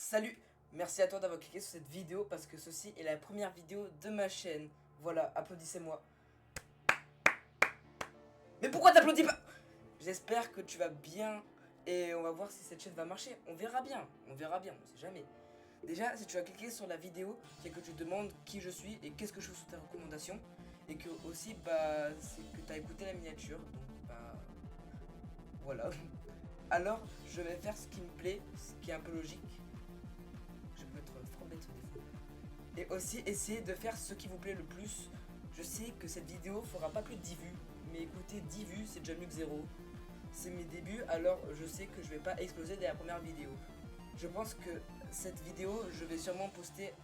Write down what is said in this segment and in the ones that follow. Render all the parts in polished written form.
Salut, merci à toi d'avoir cliqué sur cette vidéo parce que ceci est la première vidéo de ma chaîne. Voilà, applaudissez-moi. Mais pourquoi t'applaudis pas? J'espère que tu vas bien et on va voir si cette chaîne va marcher. On verra bien, on sait jamais. Déjà, si tu as cliqué sur la vidéo, c'est que tu te demandes qui je suis et qu'est-ce que je fais sur tes recommandations. Et que aussi, c'est que tu as écouté la miniature. Donc, voilà. Alors, je vais faire ce qui me plaît, ce qui est un peu logique. Je peux être fort bête au défaut. Et aussi essayer de faire ce qui vous plaît le plus. Je sais que cette vidéo fera pas plus de 10 vues, mais écoutez, 10 vues c'est déjà mieux que 0. C'est mes débuts, alors je sais que je vais pas exploser dès la première vidéo. Je pense que cette vidéo, je vais sûrement poster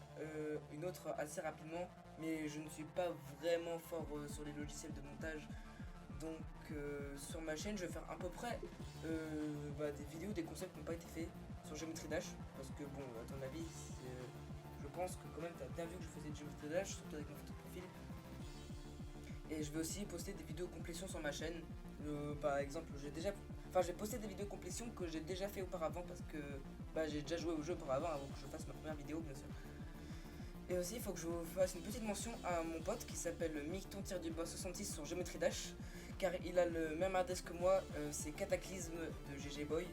une autre assez rapidement, mais je ne suis pas vraiment fort sur les logiciels de montage. Donc sur ma chaîne, je vais faire à peu près des vidéos, des concepts qui n'ont pas été faits sur Geometry Dash. Parce que bon, à ton avis, je pense que quand même tu as bien vu que je faisais du Geometry Dash, surtout avec mon photo de profil. Et je vais aussi poster des vidéos complétion sur ma chaîne. Par exemple, j'ai posté des vidéos complétion que j'ai déjà fait auparavant parce que j'ai déjà joué au jeu auparavant avant que je fasse ma première vidéo, bien sûr. Et aussi, il faut que je vous fasse une petite mention à mon pote qui s'appelle Micton-66 sur Geometry Dash, car il a le même adresse que moi, c'est Cataclysme de GG Boy.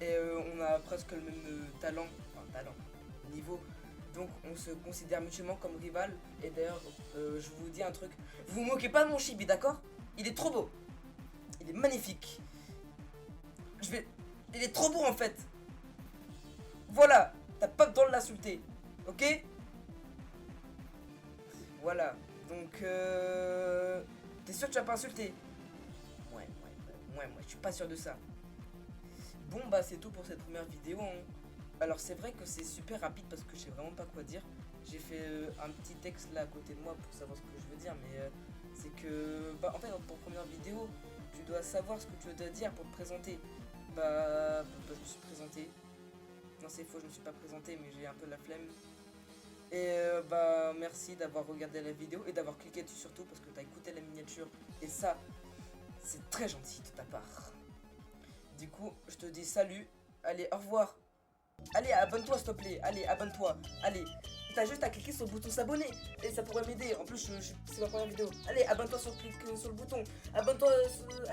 Et on a presque le même niveau. Donc on se considère mutuellement comme rival. Et d'ailleurs, je vous dis un truc, vous vous moquez pas de mon chibi, d'accord? Il est trop beau. Il est magnifique. Il est trop beau en fait. Voilà, t'as pas besoin de l'insulter, ok? Voilà, donc t'es sûr que tu vas pas insulter? Ouais, je suis pas sûr de ça. Bon c'est tout pour cette première vidéo hein. Alors c'est vrai que c'est super rapide parce que je sais vraiment pas quoi dire. J'ai fait un petit texte là à côté de moi pour savoir ce que je veux dire, mais c'est que en fait pour première vidéo, tu dois savoir ce que tu veux dire pour te présenter. Je me suis présenté. Non c'est faux, je me suis pas présenté, mais j'ai un peu la flemme. Et merci d'avoir regardé la vidéo et d'avoir cliqué dessus surtout parce que t'as écouté la miniature. Et ça, c'est très gentil de ta part. Du coup, je te dis salut. Allez, au revoir. Allez, abonne-toi s'il te plaît. Allez, abonne-toi. Allez, t'as juste à cliquer sur le bouton s'abonner. Et ça pourrait m'aider. En plus, c'est ma première vidéo. Allez, abonne-toi sur le bouton. Abonne-toi,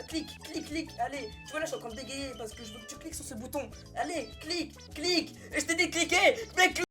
clique. Allez, tu vois là, je suis en train de bégayer parce que je veux que tu cliques sur ce bouton. Allez, clique. Et je t'ai dit de cliquer. Mais